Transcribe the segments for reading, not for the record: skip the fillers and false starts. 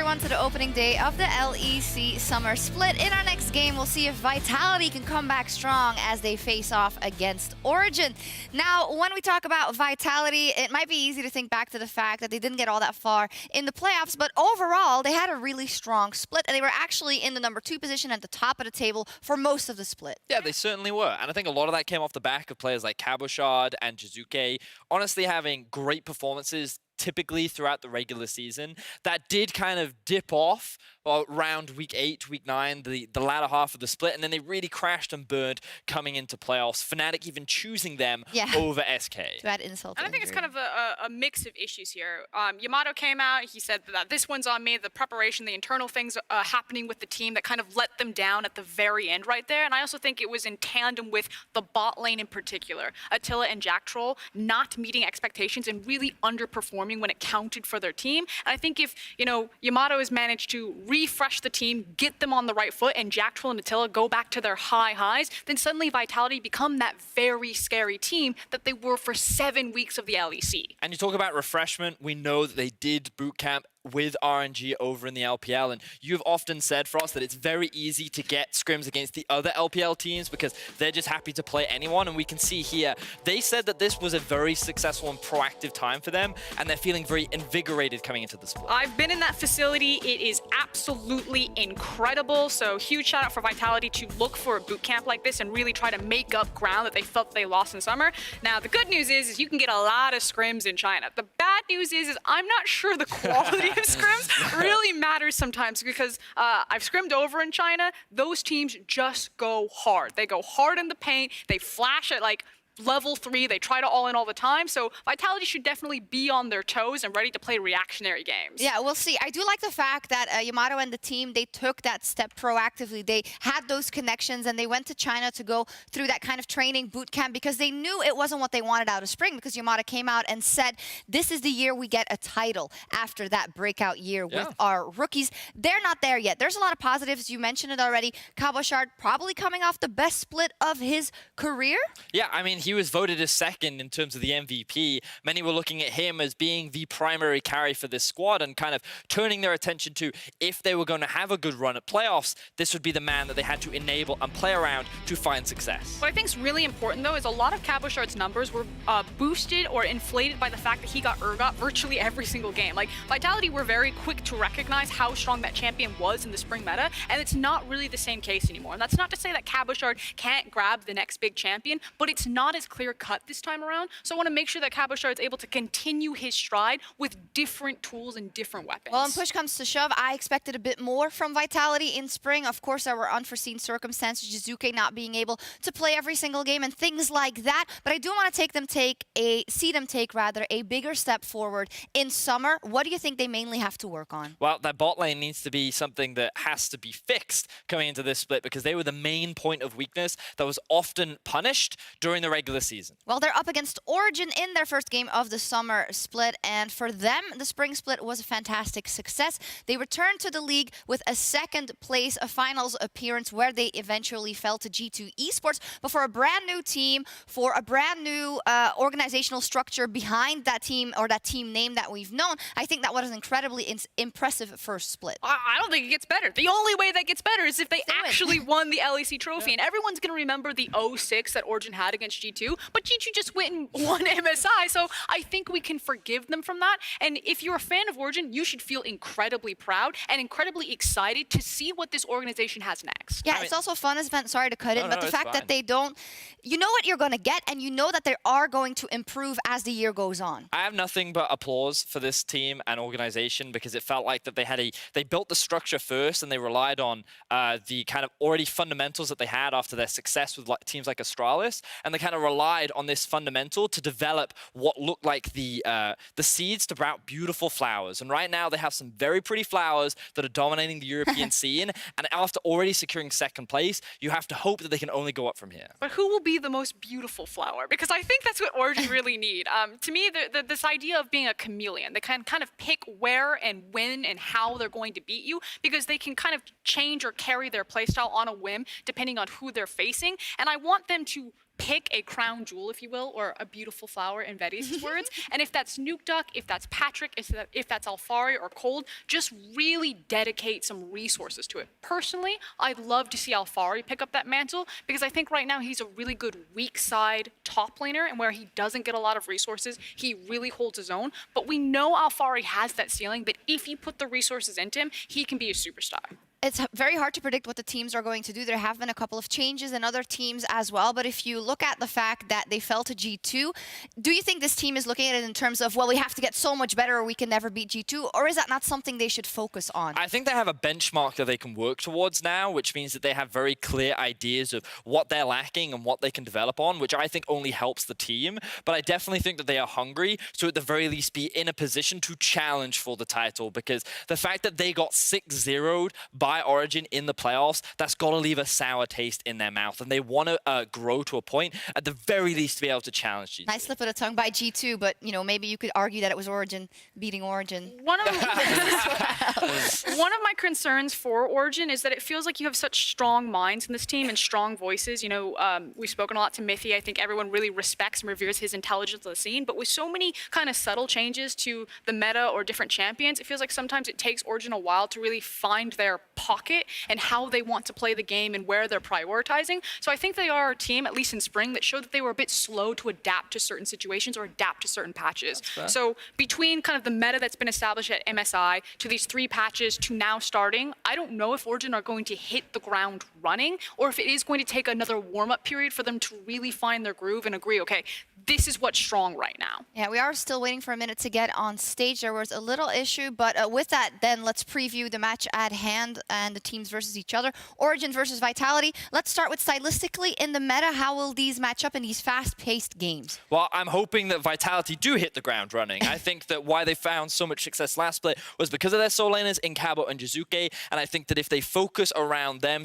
everyone to the opening day of the LEC Summer Split. In our next game, we'll see if Vitality can come back strong as they face off against Origen. Now, when we talk about Vitality, it might be easy to think back to the fact that they didn't get all that far in the playoffs, but overall, they had a really strong split, and they were actually in the number 2 position at the top of the table for most of the split. Yeah, they certainly were. And I think a lot of that came off the back of players like Cabochard and Jizuke honestly having great performances typically throughout the regular season. That did kind of dip off around week 8, week 9, the latter half of the split, and then they really crashed and burned coming into playoffs. Fnatic even choosing them over SK. To add insult to and I think injury. it's kind of a mix of issues here. Yamato came out, he said that this one's on me, the preparation, the internal things happening with the team that kind of let them down at the very end right there. And I also think it was in tandem with the bot lane in particular. Attila and Jack Troll not meeting expectations and really underperforming when it counted for their team. And I think if, Yamato has managed to refresh the team, get them on the right foot, and Jack Troll and Attila go back to their high highs, then suddenly Vitality become that very scary team that they were for 7 weeks of the LEC. And you talk about refreshment, we know that they did boot camp with RNG over in the LPL, and you've often said, Frost, that it's very easy to get scrims against the other LPL teams because they're just happy to play anyone, and we can see here, they said that this was a very successful and proactive time for them, and they're feeling very invigorated coming into the split. I've been in that facility. It is absolutely incredible, so huge shout out for Vitality to look for a boot camp like this and really try to make up ground that they felt they lost in summer. Now, the good news is you can get a lot of scrims in China. The bad news is I'm not sure the quality of scrims really matters sometimes because I've scrimmed over in China. Those teams just go hard. They go hard in the paint. They flash at like level 3, they try to all in all the time. So Vitality should definitely be on their toes and ready to play reactionary games. Yeah, we'll see. I do like the fact that Yamato and the team, they took that step proactively. They had those connections and they went to China to go through that kind of training boot camp because they knew it wasn't what they wanted out of spring, because Yamato came out and said, this is the year we get a title after that breakout year with our rookies. They're not there yet. There's a lot of positives. You mentioned it already. Cabochard probably coming off the best split of his career. Yeah, I mean, he was voted as second in terms of the MVP. Many were looking at him as being the primary carry for this squad and kind of turning their attention to, if they were going to have a good run at playoffs, this would be the man that they had to enable and play around to find success. What I think is really important, though, is a lot of Cabochard's numbers were boosted or inflated by the fact that he got Urgot virtually every single game. Like, Vitality were very quick to recognize how strong that champion was in the spring meta, and it's not really the same case anymore. And that's not to say that Cabochard can't grab the next big champion, but it's not as clear cut this time around. So I want to make sure that Cabochard is able to continue his stride with different tools and different weapons. Well, when push comes to shove, I expected a bit more from Vitality in spring. Of course, there were unforeseen circumstances, Jizuke not being able to play every single game and things like that. But I do want to see them take a bigger step forward in summer. What do you think they mainly have to work on? Well, that bot lane needs to be something that has to be fixed coming into this split because they were the main point of weakness that was often punished during the regular season. Well, they're up against Origen in their first game of the summer split, and for them, the spring split was a fantastic success. They returned to the league with a second place, a finals appearance where they eventually fell to G2 Esports, but for a brand new team, for a brand new organizational structure behind that team or that team name that we've known, I think that was an incredibly impressive first split. I don't think it gets better. The only way that gets better is if they actually won the LEC trophy, and everyone's going to remember the 0-6 that Origen had against G2, but G2 just went and won MSI, so I think we can forgive them from that. And if you're a fan of Origen, you should feel incredibly proud and incredibly excited to see what this organization has next. Yeah, it's also a fun event. Sorry to cut in, but the fact that they don't, you know what you're going to get, and you know that they are going to improve as the year goes on. I have nothing but applause for this team and organization because it felt like that they built the structure first and they relied on the kind of already fundamentals that they had after their success with teams like Astralis, and they kind of relied on this fundamental to develop what looked like the seeds to sprout beautiful flowers. And right now they have some very pretty flowers that are dominating the European scene. And after already securing second place, you have to hope that they can only go up from here. But who will be the most beautiful flower? Because I think that's what Origen really need. To me, this idea of being a chameleon, they can kind of pick where and when and how they're going to beat you because they can kind of change or carry their playstyle on a whim depending on who they're facing. And I want them to pick a crown jewel, if you will, or a beautiful flower in Vetti's words. And if that's Nuke Duck, if that's Patrick, if that's Alfari or Cold, just really dedicate some resources to it. Personally, I'd love to see Alfari pick up that mantle because I think right now he's a really good weak side top laner, and where he doesn't get a lot of resources, he really holds his own. But we know Alfari has that ceiling, that if you put the resources into him, he can be a superstar. It's very hard to predict what the teams are going to do. There have been a couple of changes in other teams as well. But if you look at the fact that they fell to G2, do you think this team is looking at it in terms of, well, we have to get so much better or we can never beat G2? Or is that not something they should focus on? I think they have a benchmark that they can work towards now, which means that they have very clear ideas of what they're lacking and what they can develop on, which I think only helps the team. But I definitely think that they are hungry to at the very least be in a position to challenge for the title, because the fact that they got 6-0'd by Origen in the playoffs, that's got to leave a sour taste in their mouth, and they want to grow to a point at the very least to be able to challenge G2. Nice slip of the tongue by G2, but you know, maybe you could argue that it was Origen beating Origen. One of my concerns for Origen is that it feels like you have such strong minds in this team and strong voices. You know, we've spoken a lot to Mithy. I think everyone really respects and reveres his intelligence on the scene, but with so many kind of subtle changes to the meta or different champions, it feels like sometimes it takes Origen a while to really find their pocket and how they want to play the game and where they're prioritizing. So I think they are a team, at least in spring, that showed that they were a bit slow to adapt to certain situations or adapt to certain patches. So between kind of the meta that's been established at MSI to these 3 patches to now starting, I don't know if Origen are going to hit the ground running or if it is going to take another warm-up period for them to really find their groove and agree, okay, this is what's strong right now. Yeah, we are still waiting for a minute to get on stage. There was a little issue, but with that, then let's preview the match at hand and the teams versus each other. Origen versus Vitality. Let's start with stylistically in the meta. How will these match up in these fast-paced games? Well, I'm hoping that Vitality do hit the ground running. I think that why they found so much success last split was because of their solo laners in Cabo and Jizuke, and I think that if they focus around them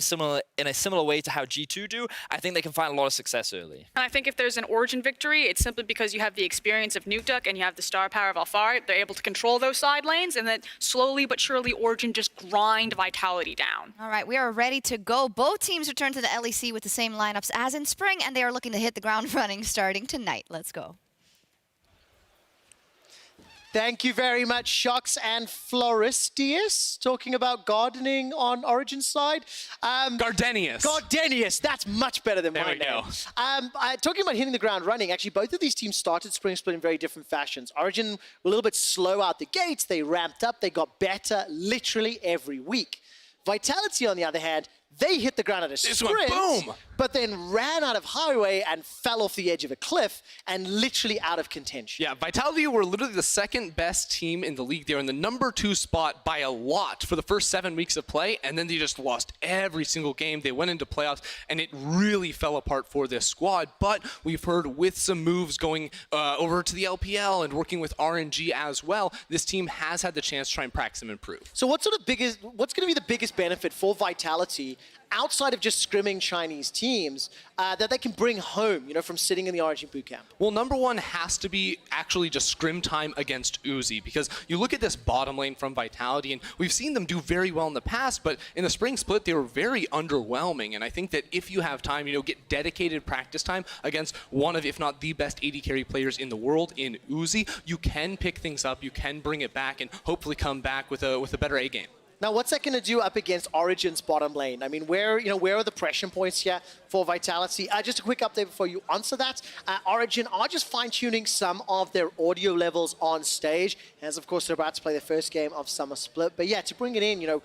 in a similar way to how G2 do, I think they can find a lot of success early. And I think if there's an Origen victory, it's simply because you have the experience of Nuke Duck and you have the star power of Alfari. They're able to control those side lanes, and then slowly but surely Origen just grind Vitality down. All right, we are ready to go. Both teams return to the LEC with the same lineups as in spring, and they are looking to hit the ground running starting tonight. Let's go. Thank you very much, Shox and Floristius. Talking about gardening on Origin's side. Gardenius. Gardenius, that's much better than my name. Talking about hitting the ground running, actually, both of these teams started Spring Split in very different fashions. Origen were a little bit slow out the gates. They ramped up. They got better literally every week. Vitality, on the other hand, they hit the ground at a sprint, boom, but then ran out of highway and fell off the edge of a cliff and literally out of contention. Yeah, Vitality were literally the second best team in the league. They were in the #2 spot by a lot for the first 7 weeks of play, and then they just lost every single game. They went into playoffs, and it really fell apart for this squad. But we've heard with some moves going over to the LPL and working with RNG as well, this team has had the chance to try and practice and improve. So what's going to be the biggest benefit for Vitality outside of just scrimming Chinese teams that they can bring home, you know, from sitting in the Origen bootcamp? Well, #1 has to be actually just scrim time against Uzi, because you look at this bottom lane from Vitality, and we've seen them do very well in the past, but in the spring split, they were very underwhelming. And I think that if you have time, you know, get dedicated practice time against one of, if not the best AD carry players in the world in Uzi, you can pick things up, you can bring it back, and hopefully come back with a better A game. Now, what's that going to do up against Origen's bottom lane? I mean, where are the pressure points here for Vitality? Just a quick update before you answer that. Origen are just fine-tuning some of their audio levels on stage, as of course they're about to play their first game of Summer Split. But yeah, to bring it in, you know,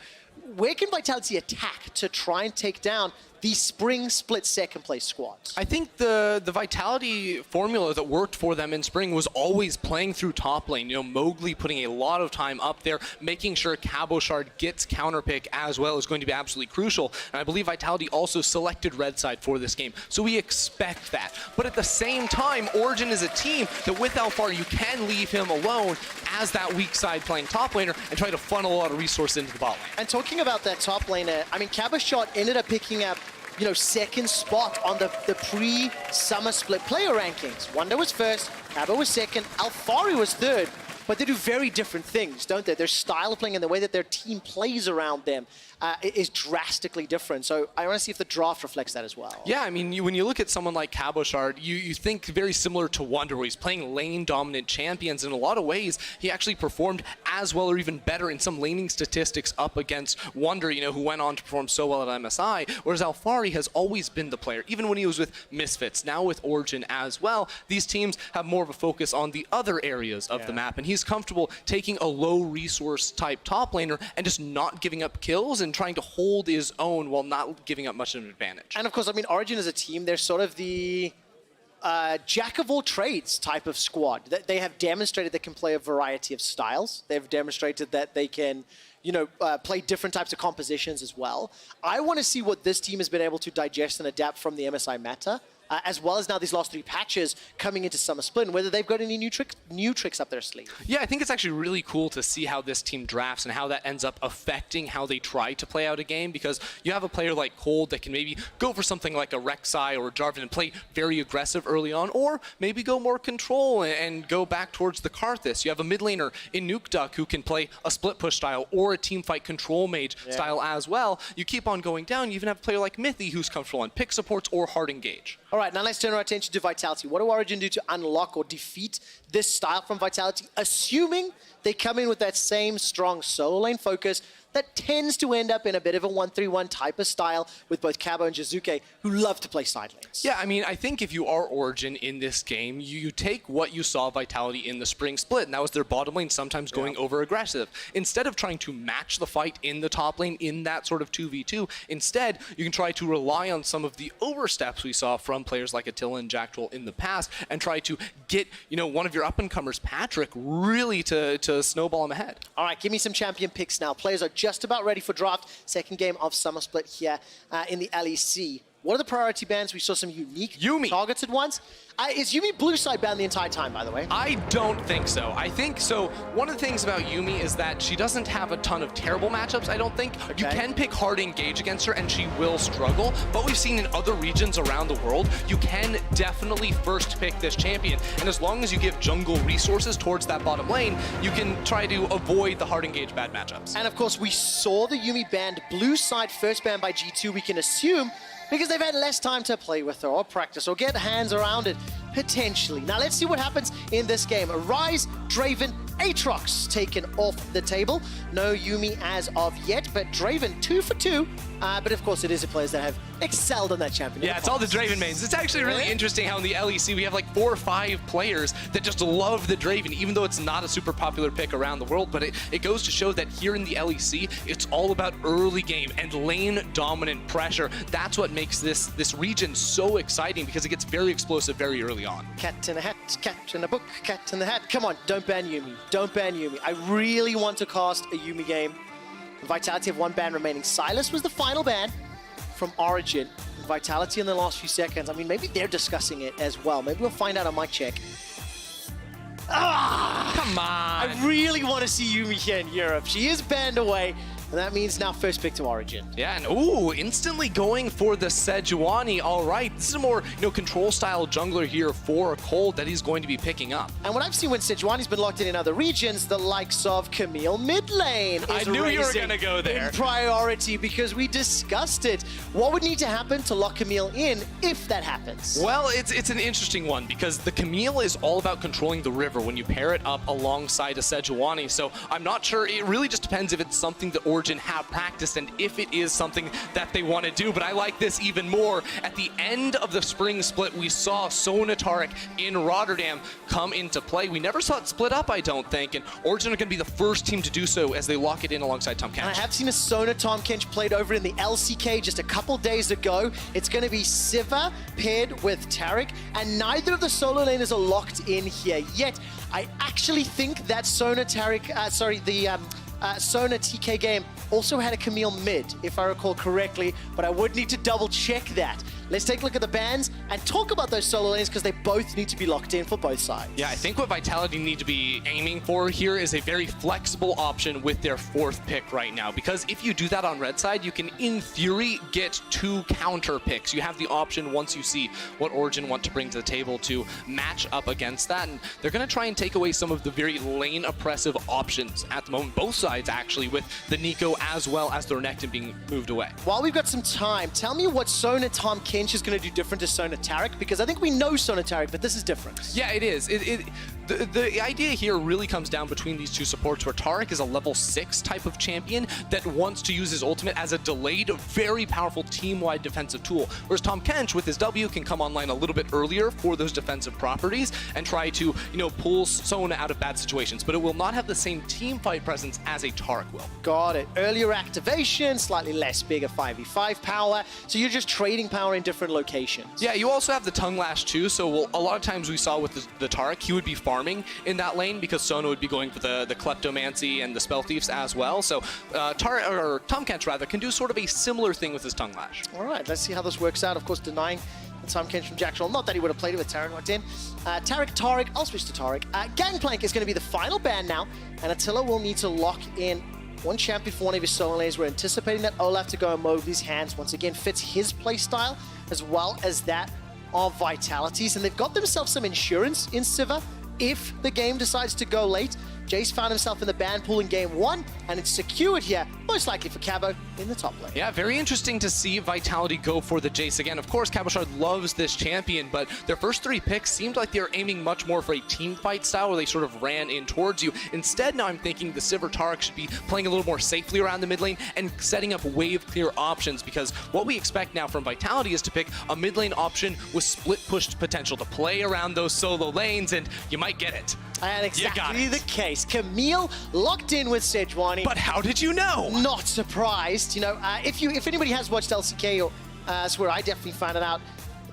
where can Vitality attack to try and take down the Spring Split second place squads? I think the Vitality formula that worked for them in spring was always playing through top lane. You know, Mowgli putting a lot of time up there, making sure Cabochard gets counterpick as well is going to be absolutely crucial. And I believe Vitality also selected red side for this game. So we expect that. But at the same time, Origen is a team that with Alfari, you can leave him alone as that weak side playing top laner and try to funnel a lot of resources into the bot lane. And talking about that top laner, I mean, Cabochard ended up picking up, you know, second spot on the pre-Summer Split player rankings. Wonder was first, Cabo was second, Alfari was third. but they do very different things, don't they? Their style of playing and the way that their team plays around them is drastically different. So I want to see if the draft reflects that as well. Yeah, I mean, when you look at someone like Cabochard, you think very similar to Wonder, where he's playing lane-dominant champions. In a lot of ways, he actually performed as well or even better in some laning statistics up against Wonder, who went on to perform so well at MSI, whereas Alfari has always been the player, even when he was with Misfits, now with Origen as well. These teams have more of a focus on the other areas of the map, and he's comfortable taking a low-resource type top laner and just not giving up kills and trying to hold his own while not giving up much of an advantage. And of course, I mean, Origen as a team, they're sort of the jack of all trades type of squad. They have demonstrated they can play a variety of styles. They've demonstrated that they can, play different types of compositions as well. I want to see what this team has been able to digest and adapt from the MSI meta, as well as now these last 3 patches coming into Summer Split, and whether they've got any new tricks up their sleeve. Yeah, I think it's actually really cool to see how this team drafts and how that ends up affecting how they try to play out a game, because you have a player like Cold that can maybe go for something like a Rek'Sai or a Jarvan and play very aggressive early on, or maybe go more control and go back towards the Karthus. You have a mid laner in Nukeduck who can play a split push style or a team fight control mage style as well. You keep on going down, you even have a player like Mithy who's comfortable on pick supports or hard engage. All right, now let's turn our attention to Vitality. What do Origen do to unlock or defeat this style from Vitality, assuming they come in with that same strong solo lane focus that tends to end up in a bit of a 1-3-1 type of style with both Cabo and Jizuke, who love to play side lanes? Yeah, I mean, I think if you are Origen in this game, you take what you saw Vitality in the spring split, and that was their bottom lane sometimes going over aggressive. Instead of trying to match the fight in the top lane in that sort of 2v2, instead, you can try to rely on some of the oversteps we saw from players like Attila and Jackal in the past, and try to get, one of your up-and-comers, Patrick, really to snowball him ahead. All right, give me some champion picks now. Players are just about ready for draft. Second game of Summer Split here in the LEC. What are the priority bans? We saw some unique targeted ones. Is Yuumi blue side banned the entire time, by the way? I don't think so. I think so. One of the things about Yuumi is that she doesn't have a ton of terrible matchups, I don't think. You can pick hard engage against her and she will struggle, but we've seen in other regions around the world, you can definitely first pick this champion. And as long as you give jungle resources towards that bottom lane, you can try to avoid the hard engage bad matchups. And of course, we saw the Yuumi banned blue side first banned by G2, we can assume, because they've had less time to play with her or practice or get hands around it, potentially. Now let's see what happens in this game. Rise, Draven, Aatrox taken off the table. No Yuumi as of yet, but Draven 2 for 2. But of course it is the players that have excelled on that champion. Yeah, it's all the Draven mains. It's actually really interesting how in the LEC we have like 4 or 5 players that just love the Draven, even though it's not a super popular pick around the world. But it goes to show that here in the LEC, it's all about early game and lane dominant pressure. That's what makes this region so exciting, because it gets very explosive very early on. Cat in a hat, cat in a book, cat in the hat. Come on, don't ban Yuumi. Don't ban Yuumi. I really want to cast a Yuumi game. Vitality have 1 ban remaining. Silas was the final ban from Origen. Vitality in the last few seconds. I mean, maybe they're discussing it as well. Maybe we'll find out on mic check. Come on! I really want to see Yuumi here in Europe. She is banned away. And that means now first pick to Origen. Yeah, and ooh, instantly going for the Sejuani. All right, this is a more control style jungler here for Cold that he's going to be picking up. And what I've seen when Sejuani's been locked in other regions, the likes of Camille mid lane is I knew you were gonna go there. In priority, because we discussed it. What would need to happen to lock Camille in if that happens? Well, it's an interesting one, because the Camille is all about controlling the river when you pair it up alongside a Sejuani. So I'm not sure. It really just depends if it's something that Origen have practiced and if it is something that they want to do. But I like this even more. At the end of the spring split, we saw Sona Taric in Rotterdam come into play. We never saw it split up, I don't think, and Origen are going to be the first team to do so as they lock it in alongside Tahm Kench. I have seen a Sona Tahm Kench played over in the LCK just a couple days ago. It's going to be Siva paired with Taric, and neither of the solo laners are locked in here yet. I actually think that Sona Taric, Sona TK game also had a Camille mid, if I recall correctly, but I would need to double check that. let's take a look at the bans and talk about those solo lanes because they both need to be locked in for both sides. Yeah, I think what Vitality need to be aiming for here is a very flexible option with their 4th pick right now, because if you do that on red side, you can, in theory, get 2 counter picks. You have the option once you see what Origen want to bring to the table to match up against that, and they're going to try and take away some of the very lane oppressive options at the moment, both sides actually, with the Nico as well as the Renekton being moved away. While we've got some time, tell me what Sona Tom Kench is going to do different to Sona Tarek, because I think we know Sona Tarek, but this is different. Yeah, it is. The idea here really comes down between these two supports, where Tarek is a level 6 type of champion that wants to use his ultimate as a delayed, very powerful team-wide defensive tool, whereas Tom Kench with his W can come online a little bit earlier for those defensive properties and try to, pull Sona out of bad situations, but it will not have the same team fight presence as a Tarek will. Got it. Earlier activation, slightly less bigger 5v5 power, so you're just trading power in different locations. Yeah, you also have the Tongue Lash too, so a lot of times we saw with the Tarek, he would be farming in that lane because Sona would be going for the Kleptomancy and the Spell Thieves as well. So Tom Kench rather can do sort of a similar thing with his Tongue Lash. All right, let's see how this works out. Of course, denying Tom Kench from Jackal. Not that he would have played it with Tarek locked in. Tarek, I'll switch to Tarek. Gangplank is going to be the final ban now, and Attila will need to lock in one champion for one of his solo lanes. We're anticipating that Olaf to go in Mowgli's hands. Once again, fits his playstyle as well as that of Vitality's, and they've got themselves some insurance in Siva if the game decides to go late. Jace found himself in the ban pool in game 1, and it's secured here, most likely for Cabo in the top lane. Yeah, very interesting to see Vitality go for the Jace again. Of course, Cabochard loves this champion, but their first 3 picks seemed like they were aiming much more for a team fight style where they sort of ran in towards you. Instead, now I'm thinking the Sivir Tarek should be playing a little more safely around the mid lane and setting up wave clear options, because what we expect now from Vitality is to pick a mid lane option with split push potential to play around those solo lanes, and you might get it. And exactly the case. Camille locked in with Sejuani. But how did you know? Not surprised. If anybody has watched LCK, or that's where I definitely found it out,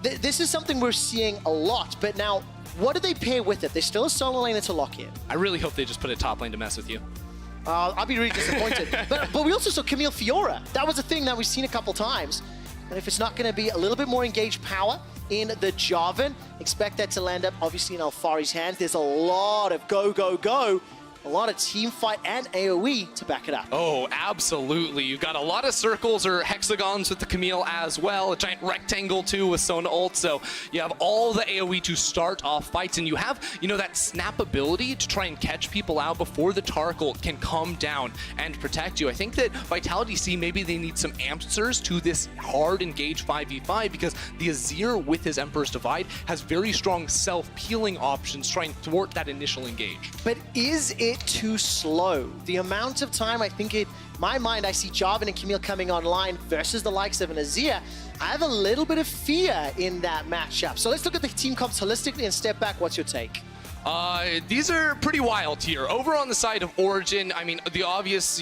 this is something we're seeing a lot. But now, what do they pair with it? There's still a solo lane to lock in. I really hope they just put a top lane to mess with you. I'll be really disappointed. but we also saw Camille Fiora. That was a thing that we've seen a couple times. And if it's not going to be a little bit more engaged power in the Jarvan, expect that to land up obviously in Alfari's hands. There's a lot of go, go, go. A lot of team fight and AoE to back it up. Oh, absolutely. You've got a lot of circles or hexagons with the Camille as well. A giant rectangle too with Sona ult. So you have all the AoE to start off fights, and you have, that snap ability to try and catch people out before the Tarek ult can come down and protect you. I think that Vitality see maybe they need some answers to this hard engage 5v5, because the Azir with his Emperor's Divide has very strong self-peeling options trying to thwart that initial engage. But is it too slow? The amount of time, I think in my mind, I see Jarvan and Camille coming online versus the likes of an Azir. I have a little bit of fear in that matchup. So let's look at the team comps holistically and step back. What's your take? These are pretty wild here. Over on the side of Origen, I mean, the obvious,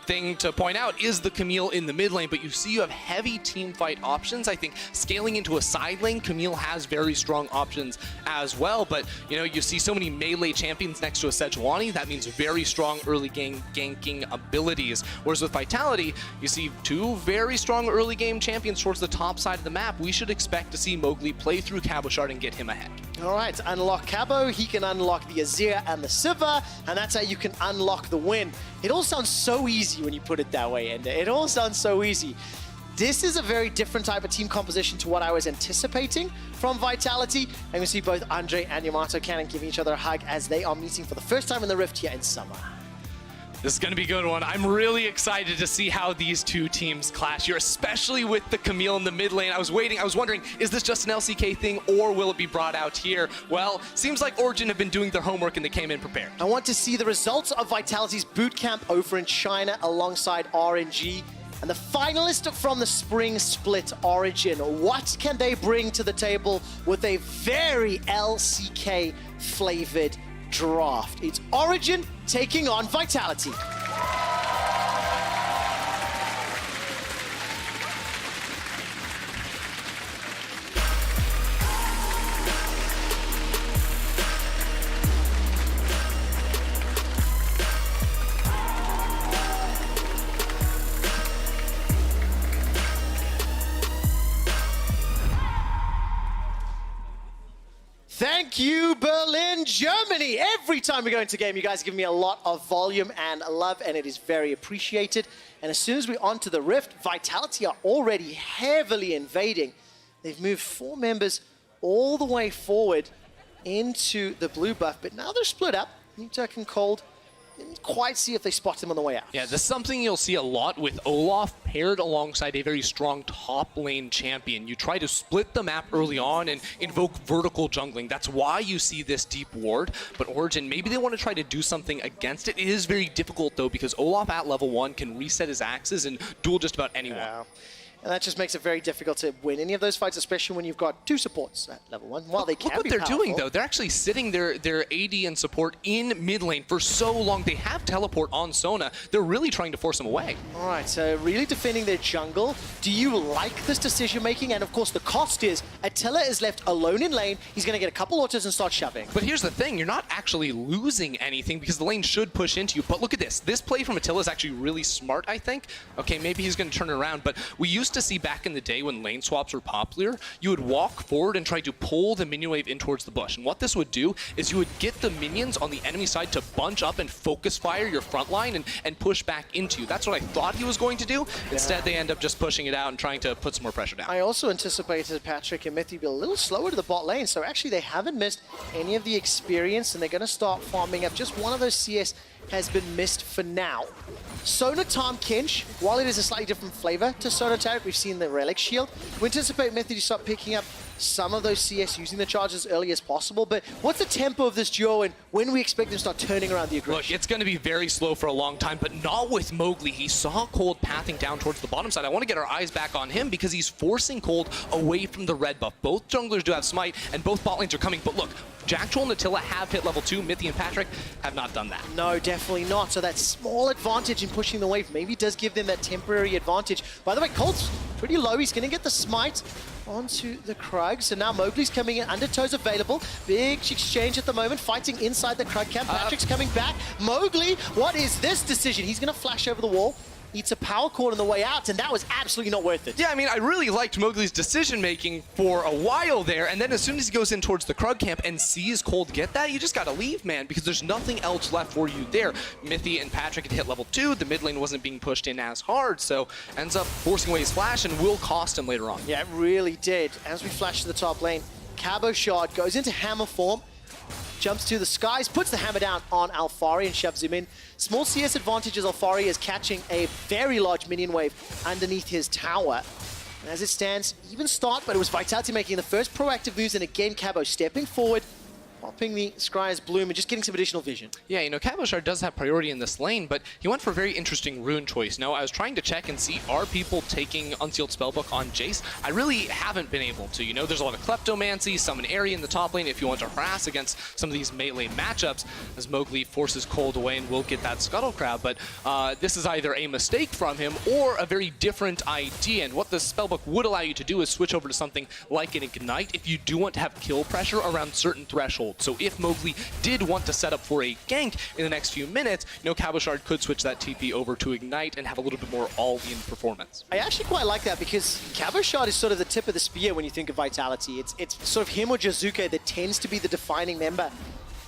thing to point out is the Camille in the mid lane, but you have heavy team fight options. I think scaling into a side lane, Camille has very strong options as well, but you see so many melee champions next to a Sejuani. That means very strong early game ganking abilities, whereas with Vitality, you see 2 very strong early game champions towards the top side of the map. We should expect to see Mowgli play through Cabochard and get him ahead. All right, to unlock Cabo, he can unlock the Azir and the Sivir, and that's how you can unlock the win. It all sounds so easy when you put it that way, and it all sounds so easy. This is a very different type of team composition to what I was anticipating from Vitality. And we see both Andre and Yamato Cannon giving each other a hug as they are meeting for the first time in the Rift here in summer. This is going to be a good one. I'm really excited to see how these two teams clash here, especially with the Camille in the mid lane. I was wondering, is this just an LCK thing or will it be brought out here? Well, seems like Origen have been doing their homework and they came in prepared. I want to see the results of Vitality's boot camp over in China alongside RNG. And the finalist from the spring split, Origen. What can they bring to the table with a very LCK-flavored draft? It's Origen taking on Vitality. Thank you, Berlin, Germany. Every time we go into game, you guys give me a lot of volume and love, and it is very appreciated. And as soon as we're onto the Rift, Vitality are already heavily invading. They've moved 4 members all the way forward into the blue buff, but now they're split up. Nutek and Cold didn't quite see if they spot him on the way out. Yeah, this is something you'll see a lot with Olaf paired alongside a very strong top lane champion. You try to split the map early on and invoke vertical jungling. That's why you see this deep ward. But Origen, maybe they want to try to do something against it. It is very difficult, though, because Olaf at level 1 can reset his axes and duel just about anyone. Yeah. And that just makes it very difficult to win any of those fights, especially when you've got 2 supports at level 1. While they can Look what be they're powerful, doing, though. They're actually sitting their AD and support in mid lane for so long. They have teleport on Sona. They're really trying to force him away. All right, so really defending their jungle. Do you like this decision making? And of course, the cost is Attila is left alone in lane. He's going to get a couple autos and start shoving. But here's the thing. You're not actually losing anything because the lane should push into you. But look at this. This play from Attila is actually really smart, I think. Okay, maybe he's going to turn it around. But we used to see back in the day when lane swaps were popular, you would walk forward and try to pull the minion wave in towards the bush. And what this would do is you would get the minions on the enemy side to bunch up and focus fire your front line and push back into you. That's what I thought he was going to do. Instead, they end up just pushing it out and trying to put some more pressure down. I also anticipated Patrick and Mythy be a little slower to the bot lane, so actually they haven't missed any of the experience, and they're going to start farming up. Just one of those CS has been missed for now. Sona Tom Kinch, while it is a slightly different flavor to Sona Tarek, we've seen the Relic Shield. We anticipate Mythy to start picking up some of those CS using the charge as early as possible, but what's the tempo of this duo and when we expect them to start turning around the aggression? Look, it's going to be very slow for a long time, but not with Mowgli. He saw Cold pathing down towards the bottom side. I want to get our eyes back on him because he's forcing Cold away from the red buff. Both junglers do have Smite, and both bot lanes are coming, but look, Jacktroll and Attila have hit level 2. Mythy and Patrick have not done that. No, definitely not. So that small advantage in pushing the wave maybe does give them that temporary advantage. By the way, Cold's pretty low. He's going to get the smite onto the Krug. So now Mowgli's coming in. Undertow's available. Big exchange at the moment, fighting inside the Krug camp. Patrick's coming back. Mowgli, what is this decision? He's going to flash over the wall. Eats a power cord on the way out, and that was absolutely not worth it. Yeah, I mean, I really liked Mowgli's decision-making for a while there, and then as soon as he goes in towards the Krug camp and sees Cold get that, you just gotta leave, man, because there's nothing else left for you there. Mythy and Patrick had hit level 2, the mid lane wasn't being pushed in as hard, so ends up forcing away his flash and will cost him later on. Yeah, it really did. As we flash to the top lane, Cabo Shard goes into hammer form, jumps to the skies, puts the hammer down on Alfari and shoves him in. Small CS advantage as Alfari is catching a very large minion wave underneath his tower. And as it stands, even start, but it was Vitality making the first proactive moves, and again Cabo stepping forward, popping the Scryer's Bloom and just getting some additional vision. Yeah, you know, Cabochard does have priority in this lane, but he went for a very interesting rune choice. Now, I was trying to check and see, are people taking Unsealed Spellbook on Jace? I really haven't been able to. You know, there's a lot of Kleptomancy, Summon Area in the top lane if you want to harass against some of these melee matchups, as Mowgli forces Cold away and will get that Scuttle Crab, but this is either a mistake from him or a very different idea, and what the Spellbook would allow you to do is switch over to something like an Ignite if you do want to have kill pressure around certain thresholds. So if Mowgli did want to set up for a gank in the next few minutes, you know, Cabochard could switch that TP over to Ignite and have a little bit more all-in performance. I actually quite like that because Cabochard is sort of the tip of the spear when you think of Vitality. It's sort of him or Jizuke that tends to be the defining member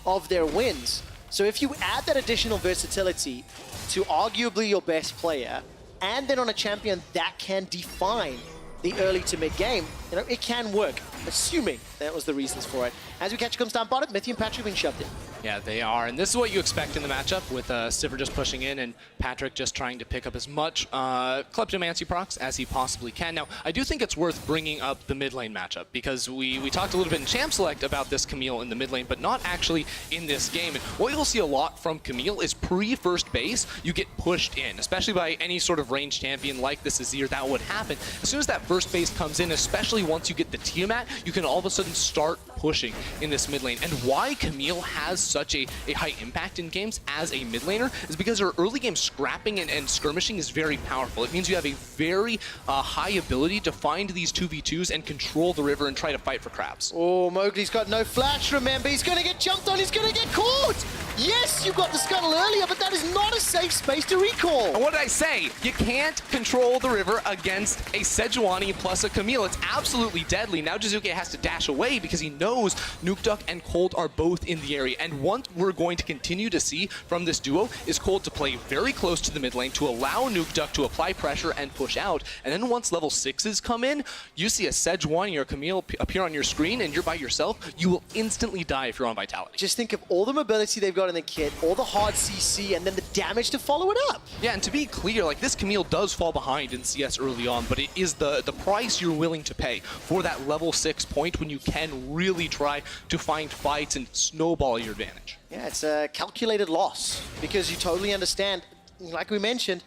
of their wins. So if you add that additional versatility to arguably your best player, and then on a champion that can define the early to mid game, you know, it can work, assuming that was the reasons for it. As we catch comes down bottom, Mythy and Patrick being shoved in. Yeah, they are, and this is what you expect in the matchup with Sivir just pushing in and Patrick just trying to pick up as much Kleptomancy procs as he possibly can. Now, I do think it's worth bringing up the mid lane matchup because we talked a little bit in Champ Select about this Camille in the mid lane, but not actually in this game. And what you'll see a lot from Camille is pre-first base, you get pushed in, especially by any sort of ranged champion like this Azir. That would happen. As soon as that first base comes in, especially once you get the Tiamat, you can all of a sudden start pushing in this mid lane. And why Camille has such a high impact in games as a mid laner is because her early game scrapping and skirmishing is very powerful. It means you have a very high ability to find these 2v2s and control the river and try to fight for crabs. Oh, Mowgli's got no flash, remember. He's going to get jumped on. He's going to get caught. Yes, you got the scuttle earlier, but that is not a safe space to recall. And what did I say? You can't control the river against a Sejuani plus a Camille. It's absolutely deadly. Now just Jizuke has to dash away because he knows Nukeduck and Cold are both in the area. And what we're going to continue to see from this duo is Cold to play very close to the mid lane to allow Nukeduck to apply pressure and push out. And then once level 6s come in, you see a Sejuani or Camille appear on your screen and you're by yourself, you will instantly die if you're on Vitality. Just think of all the mobility they've got in the kit, all the hard CC, and then the damage to follow it up. Yeah, and to be clear, like this Camille does fall behind in CS early on, but it is the price you're willing to pay for that level 6 point when you can really try to find fights and snowball your advantage. Yeah, it's a calculated loss because you totally understand, like we mentioned,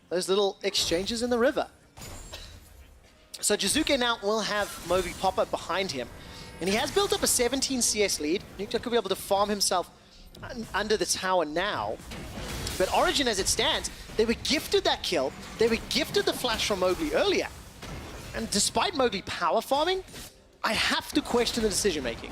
those little exchanges in the river. So Jizuke now will have Mowgli pop up behind him, and he has built up a 17 CS lead. Nukeduck could be able to farm himself under the tower now. But Origen, as it stands, they were gifted that kill. They were gifted the flash from Mowgli earlier. And despite Mowgli power farming, I have to question the decision making.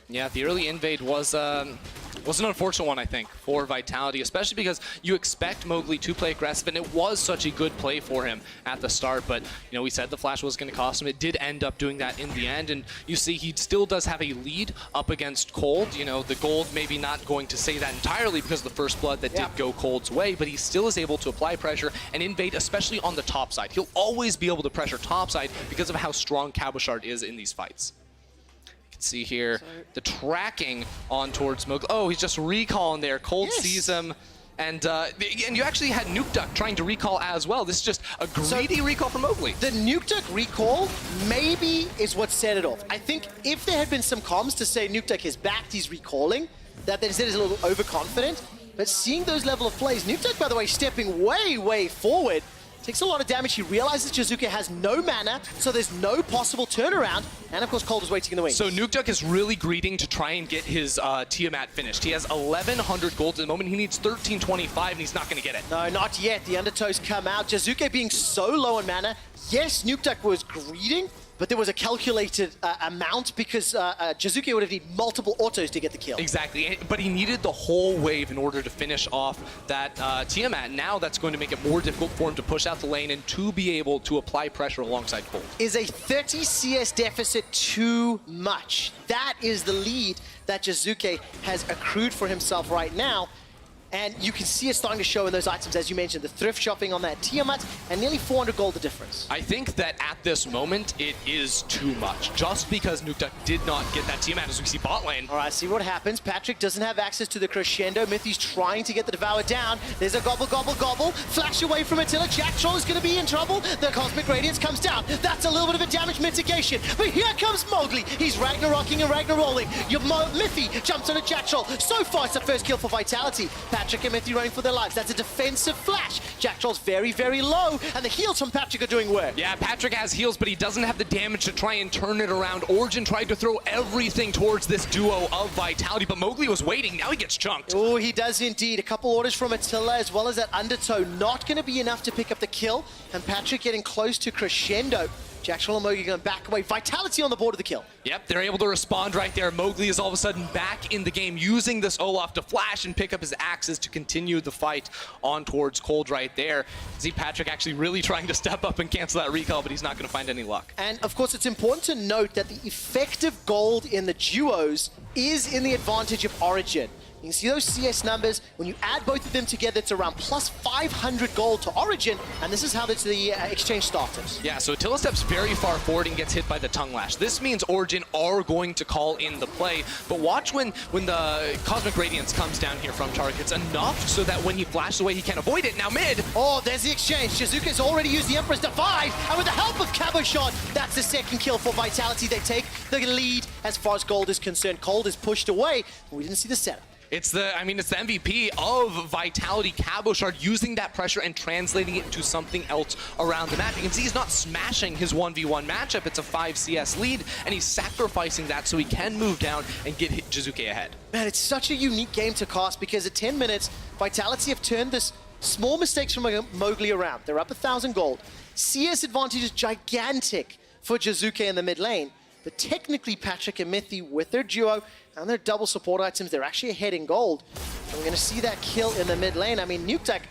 Yeah, the early invade was an unfortunate one, I think, for Vitality, especially because you expect Mowgli to play aggressive, and it was such a good play for him at the start. But, you know, we said the flash was going to cost him. It did end up doing that in the end, and you see he still does have a lead up against Cold. You know, the gold maybe not going to say that entirely because of the first blood that did go Cold's way, but he still is able to apply pressure and invade, especially on the top side. He'll always be able to pressure top side because of how strong Cabochard is in these fights. See here, the tracking on towards Mowgli. Oh, he's just recalling there. Cold sees him, and you actually had Nukeduck trying to recall as well. This is just a greedy recall from Mowgli. The Nukeduck recall maybe is what set it off. I think if there had been some comms to say Nukeduck is backed, he's recalling, that instead is a little overconfident. But seeing those level of plays, Nukeduck, by the way, stepping way forward, takes a lot of damage. He realizes Jizuke has no mana, so there's no possible turnaround. And of course, Cold is waiting in the wings. So Nukeduck is really greeding to try and get his Tiamat finished. He has 1,100 gold at the moment. He needs 1,325, and he's not going to get it. No, not yet. The undertows come out. Jizuke being so low on mana. Yes, Nukeduck was greeding, but there was a calculated amount because Jizuke would have needed multiple autos to get the kill. Exactly, but he needed the whole wave in order to finish off that Tiamat. Now that's going to make it more difficult for him to push out the lane and to be able to apply pressure alongside Cold. Is a 30 CS deficit too much? That is the lead that Jizuke has accrued for himself right now. And you can see it starting to show in those items, as you mentioned, the thrift shopping on that Tiamat, and nearly 400 gold the difference. I think that at this moment, it is too much, just because Nukeduck did not get that Tiamat, as we see bot lane. All right, see what happens. Patrick doesn't have access to the crescendo. Mithy's trying to get the Devour down. There's a gobble. Flash away from Attila. Jack Troll is going to be in trouble. The Cosmic Radiance comes down. That's a little bit of a damage mitigation. But here comes Mowgli. He's Ragnarocking and Ragnarolling. Mithy jumps on a Jack Troll. So far, it's the first kill for Vitality. Patrick and Mithy running for their lives. That's a defensive flash. Jack Troll's very low, and the heals from Patrick are doing work. Yeah, Patrick has heals, but he doesn't have the damage to try and turn it around. Origen tried to throw everything towards this duo of Vitality, but Mowgli was waiting. Now he gets chunked. Oh, he does indeed. A couple orders from Attila, as well as that undertow. Not going to be enough to pick up the kill, and Patrick getting close to crescendo. Jack Troll and Mowgli going back away. Vitality on the board of the kill. Yep, they're able to respond right there. Mowgli is all of a sudden back in the game, using this Olaf to flash and pick up his axes to continue the fight on towards Cold right there. See Patrick actually really trying to step up and cancel that recall, but he's not going to find any luck. And of course, it's important to note that the effective gold in the duos is in the advantage of Origen. You can see those CS numbers. When you add both of them together, it's around plus 500 gold to Origen, and this is how the exchange started. Yeah, so Attila steps very far forward and gets hit by the tongue lash. This means Origen are going to call in the play, but watch when the Cosmic Radiance comes down here from Tarek. It's enough so that when he flashes away, he can't avoid it. Now mid! Oh, there's the exchange. Jizuke's already used the Emperor's Divide, and with the help of Cabochard, that's the second kill for Vitality. They take the lead as far as gold is concerned. Cold is pushed away, but we didn't see the setup. It's the MVP of Vitality, Cabochard, using that pressure and translating it to something else around the map. You can see he's not smashing his 1v1 matchup. It's a 5 CS lead, and he's sacrificing that so he can move down and get Jizuke ahead. Man, it's such a unique game to cast because at 10 minutes, Vitality have turned this small mistakes from Mowgli around. They're up 1,000 gold. CS advantage is gigantic for Jizuke in the mid lane. But technically, Patrick and Mithy, with their duo and their double support items, they're actually ahead in gold. And we're going to see that kill in the mid lane. I mean, Nukeduck,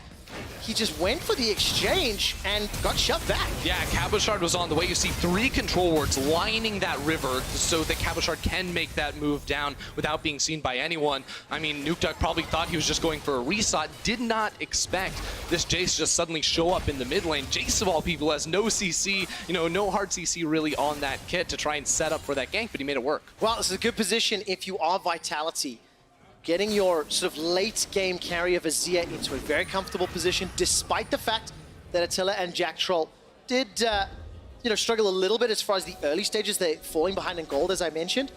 he just went for the exchange and got shoved back. Yeah, Cabochard was on the way. You see 3 control wards lining that river so that Cabochard can make that move down without being seen by anyone. I mean, Nukeduck probably thought he was just going for a reset, did not expect this Jace to just suddenly show up in the mid lane. Jace, of all people, has no CC, no hard CC really on that kit to try and set up for that gank, but he made it work. Well, this is a good position if you are Vitality. Getting your sort of late game carry of Azir into a very comfortable position, despite the fact that Attila and Jack Troll did, struggle a little bit as far as the early stages. They're falling behind in gold, as I mentioned.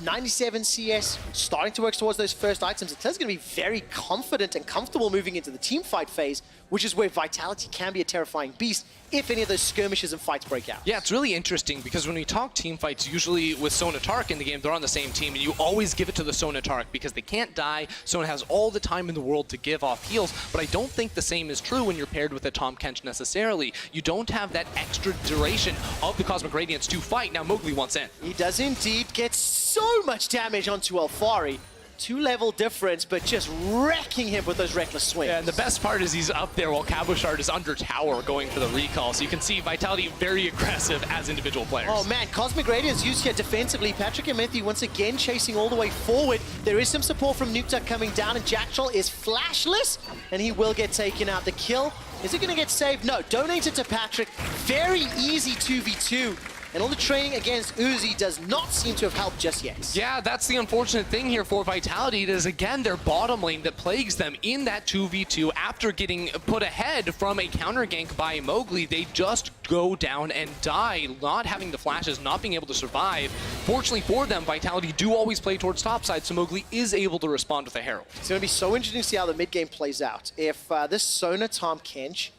97 CS, starting to work towards those first items. Attila's going to be very confident and comfortable moving into the team fight phase, which is where Vitality can be a terrifying beast if any of those skirmishes and fights break out. Yeah, it's really interesting because when we talk team fights, usually with Sona Tark in the game, they're on the same team, and you always give it to the Sona Tark because they can't die. Sona has all the time in the world to give off heals, but I don't think the same is true when you're paired with a Tahm Kench necessarily. You don't have that extra duration of the Cosmic Radiance to fight. Now Mowgli wants in. He does indeed get so much damage onto Alfari. 2-level difference, but just wrecking him with those reckless swings. Yeah, and the best part is he's up there while Cabochard is under tower going for the recall. So you can see Vitality very aggressive as individual players. Oh man, Cosmic Radiance used here defensively. Patrick and Matthew once again chasing all the way forward. There is some support from Nukeduck coming down, and Jack Troll is flashless, and he will get taken out. The kill, is it going to get saved? No, donated to Patrick. Very easy 2v2. And all the training against Uzi does not seem to have helped just yet. Yeah, that's the unfortunate thing here for Vitality. It is, again, their bottom lane that plagues them in that 2v2. After getting put ahead from a counter gank by Mowgli, they just go down and die, not having the flashes, not being able to survive. Fortunately for them, Vitality do always play towards topside, so Mowgli is able to respond with a Herald. It's going to be so interesting to see how the mid game plays out. If this Sona Tahm Kench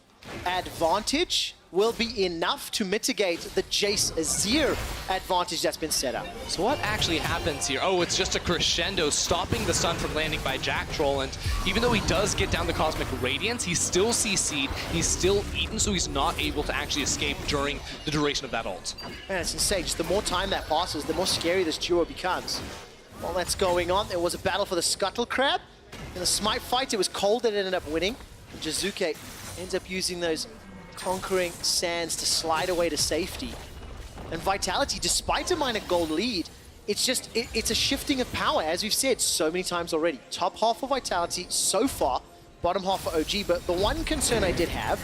advantage will be enough to mitigate the Jace Azir advantage that's been set up. So what actually happens here? Oh, it's just a crescendo, stopping the stun from landing by Jack Troll, and even though he does get down the Cosmic Radiance, he's still CC'd, he's still eaten, so he's not able to actually escape during the duration of that ult. Man, it's insane. Just the more time that passes, the more scary this duo becomes. While that's going on, there was a battle for the Scuttle Crab. In the Smite fight, it was Cold that ended up winning. And Jizuke ends up using those Conquering Sands to slide away to safety. And Vitality, despite a minor gold lead, it's a shifting of power, as we've said so many times already. Top half for Vitality so far, bottom half for OG, but the one concern I did have,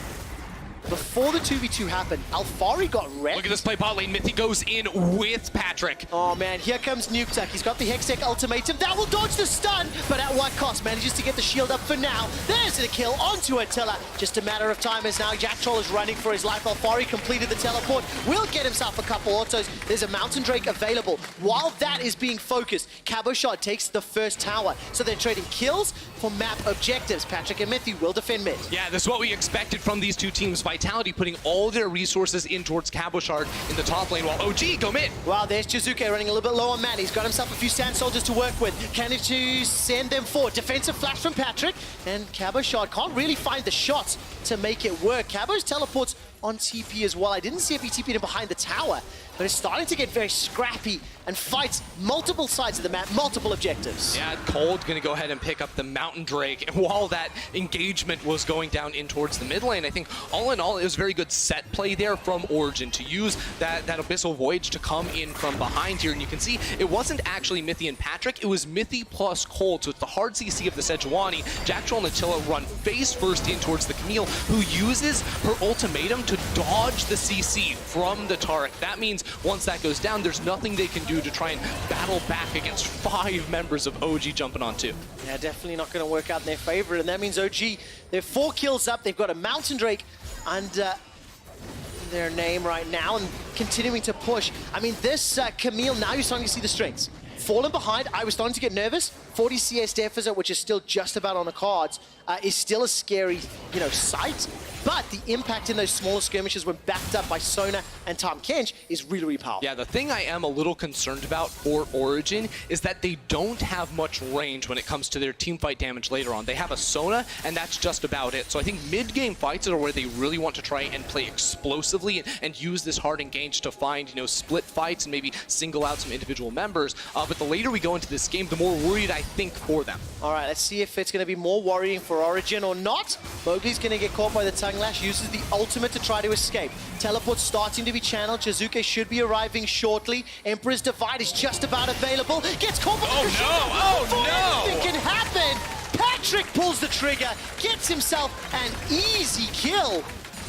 before the 2v2 happened, Alfari got wrecked. Look at this play bot lane. Mithy goes in with Patrick. Oh man, here comes Nukeduck. He's got the Hextech ultimatum. That will dodge the stun, but at what cost? Manages to get the shield up for now. There's the kill onto Attila. Just a matter of time as now Jack Troll is running for his life. Alfari completed the teleport. Will get himself a couple autos. There's a Mountain Drake available. While that is being focused, Cabochard takes the first tower. So they're trading kills for map objectives. Patrick and Mithy will defend mid. Yeah, this is what we expected from these two teams. Vitality putting all their resources in towards Cabochard in the top lane, while OG go mid. Wow, there's Jizuke running a little bit low on mana. He's got himself a few Sand Soldiers to work with. Can he send them forward? Defensive flash from Patrick, and Cabochard can't really find the shots to make it work. Cabo's teleports on TP as well. I didn't see if he TP'd him behind the tower, but it's starting to get very scrappy and fights multiple sides of the map, multiple objectives. Yeah, Cold gonna go ahead and pick up the Mountain Drake, and while that engagement was going down in towards the mid lane, I think all in all it was very good set play there from Origen to use that Abyssal Voyage to come in from behind here, and you can see it wasn't actually Mithy and Patrick, it was Mithy plus Cold, so it's the hard CC of the Sejuani. Jack Troll and Attila run face first in towards the Camille, who uses her ultimatum to dodge the CC from the Taric. That means once that goes down, there's nothing they can do to try and battle back against 5 members of OG jumping on 2. Yeah, definitely not going to work out in their favor, and that means OG, they're 4 kills up. They've got a Mountain Drake under their name right now and continuing to push. I mean, this Camille, now you're starting to see the strengths. Fallen behind, I was starting to get nervous. 40 CS deficit, which is still just about on the cards, is still a scary, sight. But the impact in those smaller skirmishes when backed up by Sona and Tahm Kench is really, really powerful. Yeah, the thing I am a little concerned about for Origen is that they don't have much range when it comes to their team fight damage later on. They have a Sona, and that's just about it. So I think mid-game fights are where they really want to try and play explosively and use this hard engage to find, split fights and maybe single out some individual members. But the later we go into this game, the more worried I think for them. All right, let's see if it's going to be more worrying for for Origen or not. Mowgli's going to get caught by the tongue lash, uses the ultimate to try to escape. Teleport starting to be channeled. Jizuke should be arriving shortly. Emperor's Divide is just about available. Gets caught by the Anything can happen. Patrick pulls the trigger, gets himself an easy kill.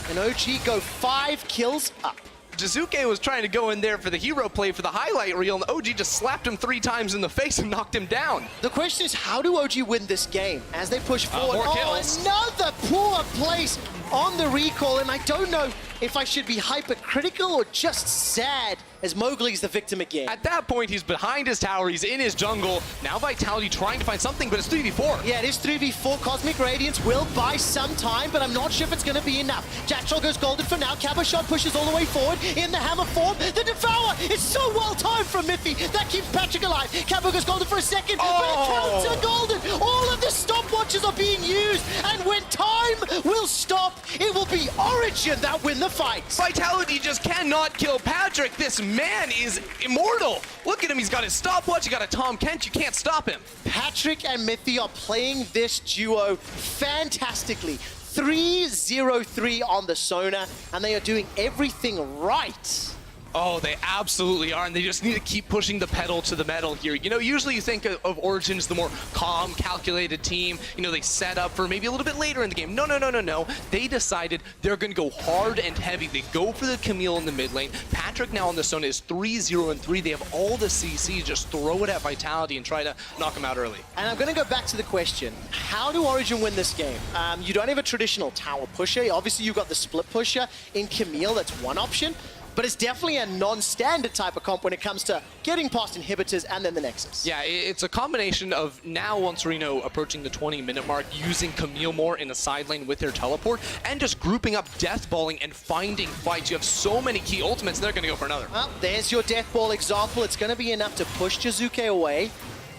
And OG go 5 kills up. Jizuke was trying to go in there for the hero play for the highlight reel, and OG just slapped him 3 times in the face and knocked him down. The question is, how do OG win this game as they push forward? More kills. Another poor place on the recall, and I don't know if I should be hypercritical or just sad as Mowgli's the victim again. At that point, he's behind his tower, he's in his jungle. Now Vitality trying to find something, but it's 3v4. Yeah, it is 3v4. Cosmic Radiance will buy some time, but I'm not sure if it's going to be enough. Jacktroll goes golden for now. Cabochon pushes all the way forward in the hammer form. The Devour is so well timed from Miffy. That keeps Patrick alive. Cabo goes golden for a second, but counter golden. All of the stopwatches are being used, and when time will stop, it will be Origen that win the fight. Vitality just cannot kill Patrick. This man is immortal. Look at him, he's got his stopwatch, he got a Tom Kent, you can't stop him. Patrick and Miffy are playing this duo fantastically. 3-0-3 on the Sona, and they are doing everything right. Oh, they absolutely are, and they just need to keep pushing the pedal to the metal here. You know, usually you think of Origen as the more calm, calculated team. You know, they set up for maybe a little bit later in the game. No. They decided they're going to go hard and heavy. They go for the Camille in the mid lane. Patrick now on the Sona is 3-0-3. They have all the CC. Just throw it at Vitality and try to knock them out early. And I'm going to go back to the question, how do Origen win this game? You don't have a traditional tower pusher. Obviously, you've got the split pusher in Camille. That's one option. But it's definitely a non-standard type of comp when it comes to getting past inhibitors and then the Nexus. Yeah, it's a combination of now, once Reno approaching the 20-minute mark, using Camille more in a side lane with their teleport, and just grouping up death balling and finding fights. You have so many key ultimates, they're going to go for another. Well, there's your death ball example. It's going to be enough to push Jizuke away.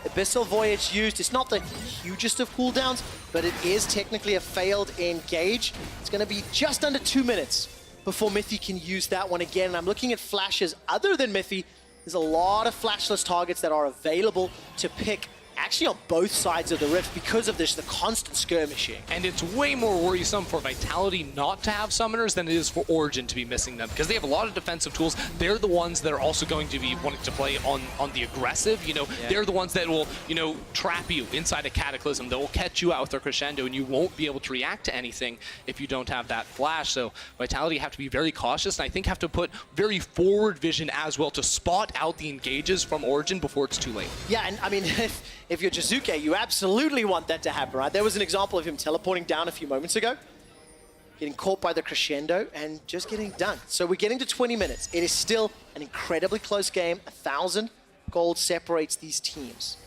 Abyssal Voyage used. It's not the hugest of cooldowns, but it is technically a failed engage. It's going to be just under 2 minutes before Miffy can use that one again. And I'm looking at flashes other than Miffy. There's a lot of flashless targets that are available to pick actually on both sides of the rift because of this, the constant skirmishing. And it's way more worrisome for Vitality not to have summoners than it is for Origen to be missing them, because they have a lot of defensive tools. They're the ones that are also going to be wanting to play on the aggressive. You know, they're the ones that will, you know, trap you inside a Cataclysm. That will catch you out with their Crescendo, and you won't be able to react to anything if you don't have that flash. So Vitality have to be very cautious, and I think have to put very forward vision as well to spot out the engages from Origen before it's too late. Yeah, and I mean, if you're Jizuke, you absolutely want that to happen, right? There was an example of him teleporting down a few moments ago, getting caught by the Crescendo, and just getting done. So we're getting to 20 minutes. It is still an incredibly close game. 1,000 gold separates these teams.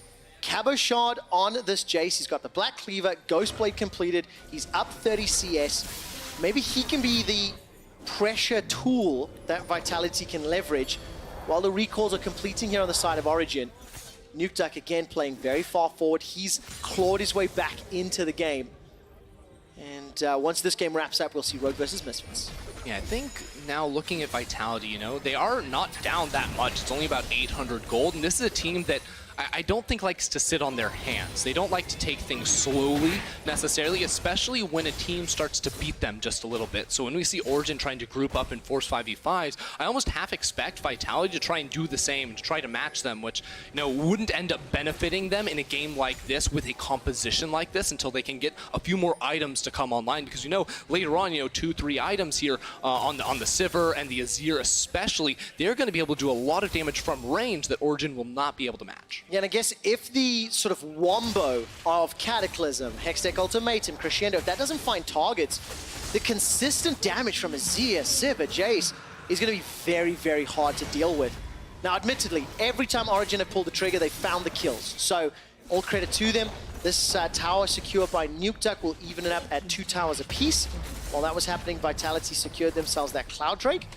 Cabochon on this Jace. He's got the Black Cleaver, Ghostblade completed. He's up 30 CS. Maybe he can be the pressure tool that Vitality can leverage while the recalls are completing here on the side of Origen. Nukeduck again playing very far forward. He's clawed his way back into the game. And once this game wraps up, we'll see Rogue versus Misfits. Yeah, I think now looking at Vitality, you know, they are not down that much. It's only about 800 gold, and this is a team that I don't think likes to sit on their hands. They don't like to take things slowly necessarily, especially when a team starts to beat them just a little bit. So when we see Origen trying to group up and force 5v5s, I almost half expect Vitality to try and do the same, to try to match them, which, you know, wouldn't end up benefiting them in a game like this with a composition like this until they can get a few more items to come online. Because, you know, later on, you know, 2-3 items here on the Sivir and the Azir especially, they're going to be able to do a lot of damage from range that Origen will not be able to match. Yeah, and I guess if the sort of wombo of Cataclysm, Hextech Ultimatum, Crescendo, if that doesn't find targets, the consistent damage from Azir, Sivir, Jace is going to be very, very hard to deal with. Now, admittedly, every time Origen have pulled the trigger, they found the kills. So, all credit to them. This tower secured by Nukeduck will even it up at 2 towers apiece. While that was happening, Vitality secured themselves that Cloud Drake.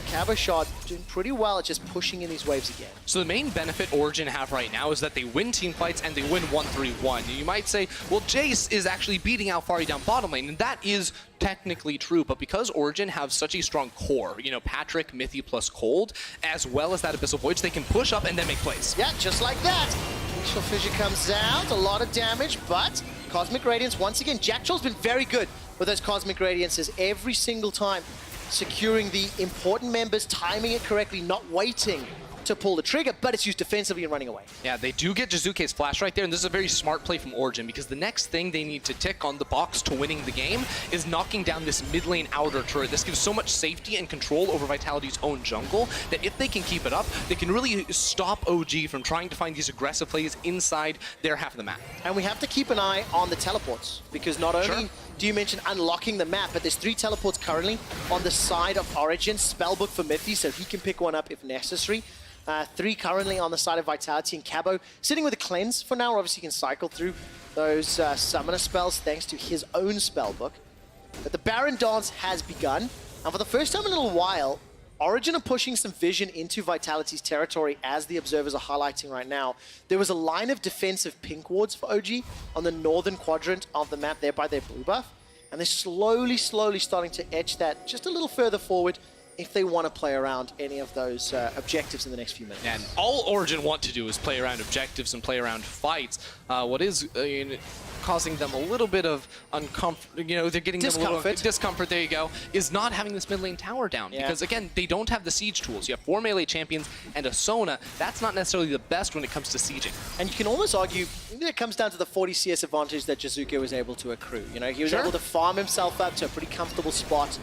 Cabochon doing pretty well at just pushing in these waves again. So the main benefit Origen have right now is that they win team fights and they win 1-3-1. And you might say, well, Jace is actually beating Alphari down bottom lane, and that is technically true, but because Origen have such a strong core, you know, Patrick, Miffy plus Cold, as well as that Abyssal Voyage, they can push up and then make plays. Yeah, just like that. Initial Fissure comes out, a lot of damage, but Cosmic Radiance, once again, Jacktroll's been very good with those Cosmic Radiances every single time, securing the important members, timing it correctly, not waiting to pull the trigger, but it's used defensively and running away. Yeah, they do get Jizuke's flash right there, and this is a very smart play from Origen, because the next thing they need to tick on the box to winning the game is knocking down this mid lane outer turret. This gives so much safety and control over Vitality's own jungle that if they can keep it up, they can really stop OG from trying to find these aggressive plays inside their half of the map. And we have to keep an eye on the teleports, because not only do you mention unlocking the map, but there's 3 teleports currently on the side of Origen. Spellbook for Mithy, so he can pick one up if necessary. 3 currently on the side of Vitality, and Cabo sitting with a cleanse for now. Obviously, he can cycle through those summoner spells thanks to his own spellbook. But the Baron dance has begun, and for the first time in a little while, Origen are pushing some vision into Vitality's territory, as the observers are highlighting right now. There was a line of defensive pink wards for OG on the northern quadrant of the map there by their blue buff, and they're slowly starting to edge that just a little further forward if they want to play around any of those objectives in the next few minutes. And all Origen want to do is play around objectives and play around fights. What is causing them a little bit of uncomfort, they're getting discomfort. Them a little discomfort, there you go, is not having this mid lane tower down. Yeah. Because again, they don't have the siege tools. You have 4 melee champions and a Sona. That's not necessarily the best when it comes to sieging. And you can almost argue maybe it comes down to the 40 CS advantage that Jizuke was able to accrue. He was able to farm himself up to a pretty comfortable spot.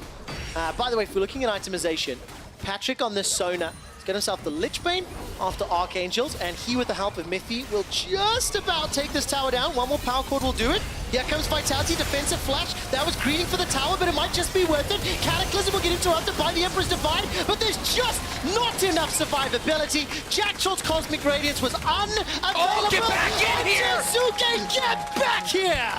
By the way, if we're looking at itemization, Patrick on this Sona has got himself the Lich Bane after Archangels, and he, with the help of Mithy, will just about take this tower down. One more power chord will do it. Here comes Vitality, defensive flash. That was greening for the tower, but it might just be worth it. Cataclysm will get interrupted by the Emperor's Divide, but there's just not enough survivability. Jacktroll's Cosmic Radiance was unavailable. Oh, get back in here! Jizuke, get back here!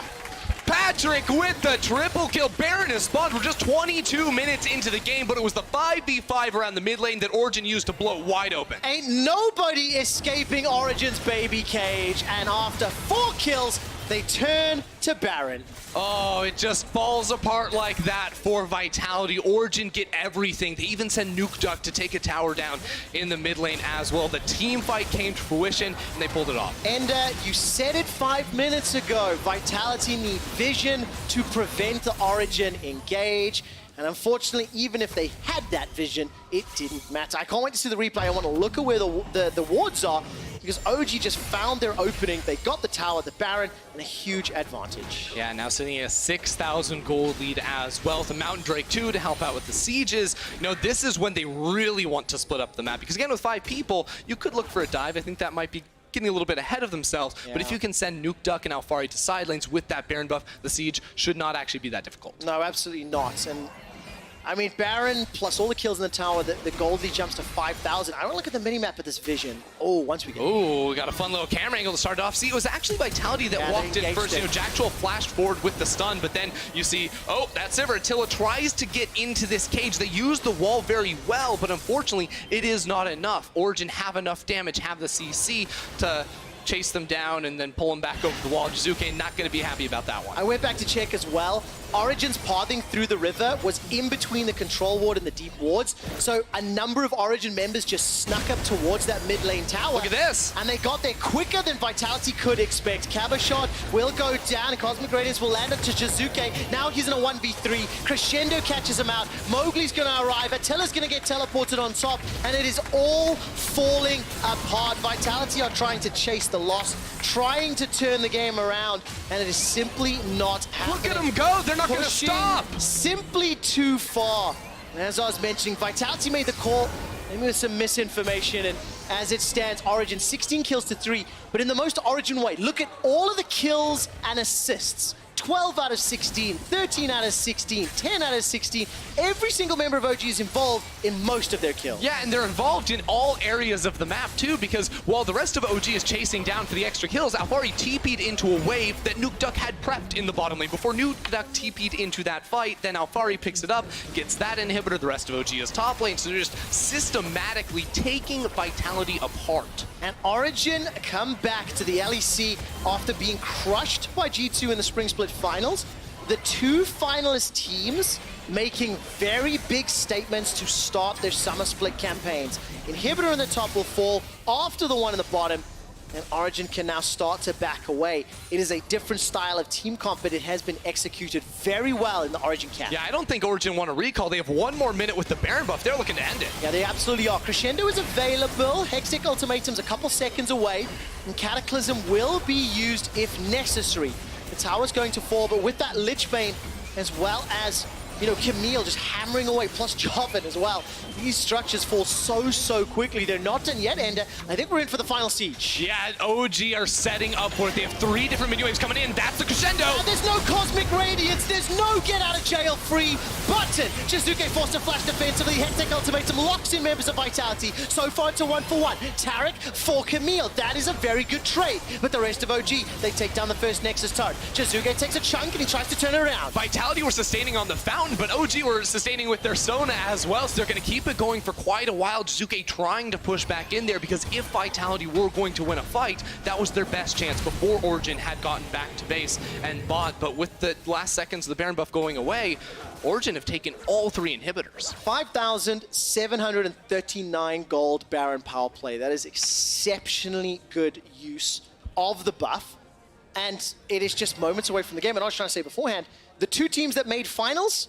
Patrick with the triple kill. Baron is spawned. We're just 22 minutes into the game, but it was the 5v5 around the mid lane that Origen used to blow it wide open. Ain't nobody escaping Origen's baby cage, and after 4 kills, they turn to Baron. Oh, it just falls apart like that for Vitality. Origen get everything. They even send Nuke Duck to take a tower down in the mid lane as well. The team fight came to fruition, and they pulled it off. Ender, you said it 5 minutes ago. Vitality need vision to prevent the Origen engage. And unfortunately, even if they had that vision, it didn't matter. I can't wait to see the replay. I want to look at where the wards are, because OG just found their opening. They got the tower, the Baron, and a huge advantage. Yeah, now sitting at a 6,000 gold lead as well, with the Mountain Drake too to help out with the sieges. This is when they really want to split up the map, because again, with 5 people, you could look for a dive. I think that might be getting a little bit ahead of themselves, but if you can send Nuke Duck and Alfari to side lanes with that Baron buff, the siege should not actually be that difficult. No, absolutely not. And I mean, Baron plus all the kills in the tower, the gold lead jumps to 5,000. I want to look at the minimap at this vision. Oh, once we get... Oh, we got a fun little camera angle to start off. See, it was actually Vitality that walked in first. Jacktroll flashed forward with the stun, but then you see, oh, that's Sivir. Attila tries to get into this cage. They use the wall very well, but unfortunately, it is not enough. Origen have enough damage, have the CC to chase them down and then pull them back over the wall. Jizuke not going to be happy about that one. I went back to check as well. Origen's pathing through the river was in between the control ward and the deep wards, so a number of Origen members just snuck up towards that mid lane tower. Look at this! And they got there quicker than Vitality could expect. Cabochard will go down, Cosmic Radiance will land up to Jizuke. Now he's in a 1v3. Crescendo catches him out. Mowgli's going to arrive. Attila's going to get teleported on top, and it is all falling apart. Vitality are trying to chase the loss, trying to turn the game around, and it is simply not happening. Look at them go! They're not going to stop! Simply too far. And as I was mentioning, Vitality made the call, maybe with some misinformation, and as it stands, Origen 16 kills to 3, but in the most Origen way. Look at all of the kills and assists. 12 out of 16, 13 out of 16, 10 out of 16. Every single member of OG is involved in most of their kills. Yeah, and they're involved in all areas of the map too, because while the rest of OG is chasing down for the extra kills, Alfari TP'd into a wave that Nuke Duck had prepped in the bottom lane. Before Nuke Duck TP'd into that fight, then Alfari picks it up, gets that inhibitor, the rest of OG is top lane, so they're just systematically taking Vitality apart. And Origen come back to the LEC after being crushed by G2 in the Spring Split Finals. The 2 finalist teams making very big statements to start their Summer Split campaigns. Inhibitor in the top will fall after the one in the bottom. and Origen can now start to back away. It is a different style of team comp, but it has been executed very well in the Origen camp. Yeah, I don't think Origen want to recall. They have one more minute with the Baron buff. They're looking to end it. Yeah, they absolutely are. Crescendo is available. Hextech Ultimatum's a couple seconds away, and Cataclysm will be used if necessary. The tower's going to fall, but with that Lich Bane, as well as, you know, Camille just hammering away, plus Joven as well. These structures fall so quickly. They're not done yet, Ender. I think we're in for the final siege. Yeah, OG are setting up for it. They have 3 different mini waves coming in. That's the Crescendo. And there's no Cosmic Radiance. There's no get out of jail free button. Shizuke forced to flash defensively. Hextech Ultimatum locks in members of Vitality. So far it's a 1-for-1. Tarek for Camille. That is a very good trade. But the rest of OG, they take down the first Nexus turret. Shizuke takes a chunk and he tries to turn it around. Vitality were sustaining on the Fountain, but OG were sustaining with their Sona as well, so they're going to keep it going for quite a while. Shizuke trying to push back in there, because if Vitality were going to win a fight, that was their best chance before Origen had gotten back to base and bought. But with the last seconds of the Baron buff going away, Origen have taken all 3 inhibitors. 5,739 gold Baron power play. That is exceptionally good use of the buff. And it is just moments away from the game. And I was trying to say beforehand, the 2 teams that made finals,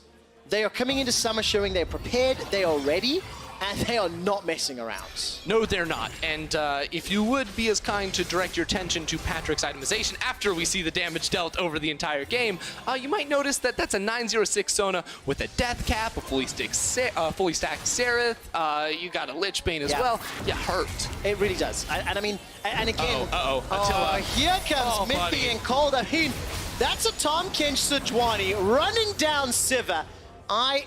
they are coming into summer showing they're prepared, they are ready, and they are not messing around. No, they're not. And if you would be as kind to direct your attention to Patrick's itemization after we see the damage dealt over the entire game, you might notice that that's a 906 Sona with a Death Cap, a fully stacked Seraph, you got a Lich Bane as well. Yeah, hurt. It really does. And I mean, and again, Attila. Here comes Mithy and Cold. I mean, that's a Tom Kench Sejuani running down Siva.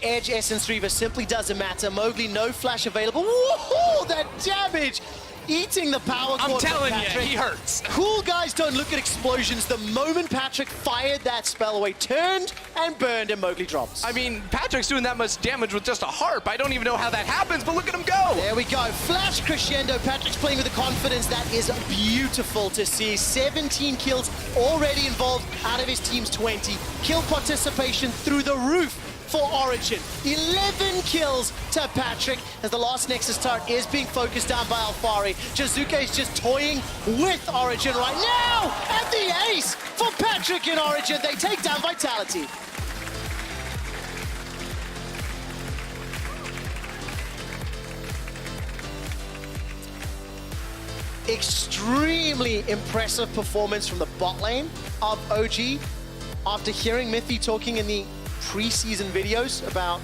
Edge Essence Reaver simply doesn't matter. Mowgli, no flash available. Woohoo! That damage! Eating the power cord. I'm telling you, Patrick. he hurts. Cool guys don't look at explosions. The moment Patrick fired that spell away, turned and burned, and Mowgli drops. I mean, Patrick's doing that much damage with just a harp. I don't even know how that happens, but look at him go. There we go. Flash crescendo. Patrick's playing with a confidence that is beautiful to see. 17 kills already involved out of his team's 20. Kill participation through the roof for Origen. 11 kills to Patrick as the last Nexus turret is being focused down by Alfari. Shizuke is just toying with Origen right now. And the ace for Patrick in Origen. They take down Vitality. Extremely impressive performance from the bot lane of OG. After hearing Mithy talking in the preseason videos about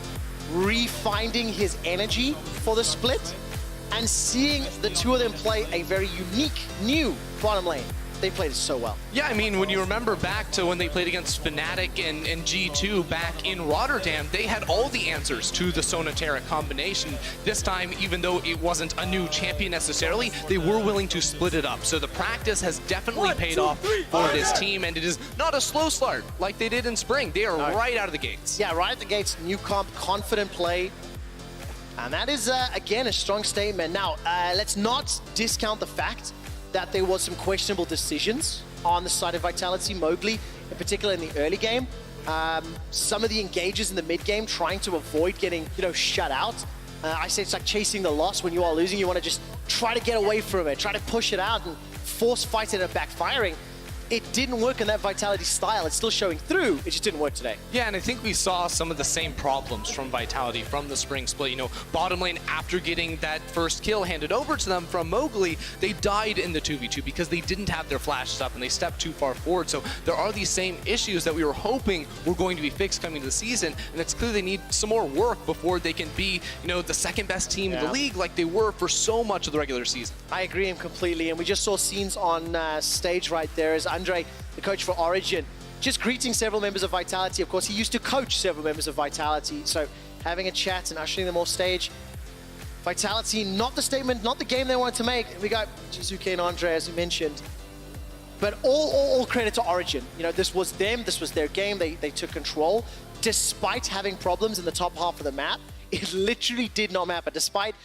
refinding his energy for the split and seeing the 2 of them play a very unique new bottom lane. They played it so well. Yeah, I mean, when you remember back to when they played against Fnatic and G2 back in Rotterdam, they had all the answers to the Sona-Terra combination. This time, even though it wasn't a new champion necessarily, they were willing to split it up. So the practice has definitely paid off for this team, and it is not a slow start like they did in spring. They are right out of the gates. Yeah, right at the gates, new comp, confident play. And that is, again, a strong statement. Now, let's not discount the fact that there was some questionable decisions on the side of Vitality. Mowgli, in particular in the early game. Some of the engages in the mid game trying to avoid getting, shut out. I say it's like chasing the loss. When you are losing, you want to just try to get away from it, try to push it out and force fight it at backfiring. It didn't work in that Vitality style. It's still showing through. It just didn't work today. Yeah, and I think we saw some of the same problems from Vitality from the spring split. Bottom lane, after getting that first kill handed over to them from Mowgli, they died in the 2v2 because they didn't have their flashes up and they stepped too far forward. So there are these same issues that we were hoping were going to be fixed coming to the season, and it's clear they need some more work before they can be, the second best team in the league like they were for so much of the regular season. I agree him completely, and we just saw scenes on stage right there as Andre, the coach for Origen, just greeting several members of Vitality. Of course, he used to coach several members of Vitality, so having a chat and ushering them off stage. Vitality, not the statement, not the game they wanted to make. We got Shizuke and Andre, as you mentioned. But all credit to Origen. This was them, this was their game, they took control. Despite having problems in the top half of the map, it literally did not matter. Despite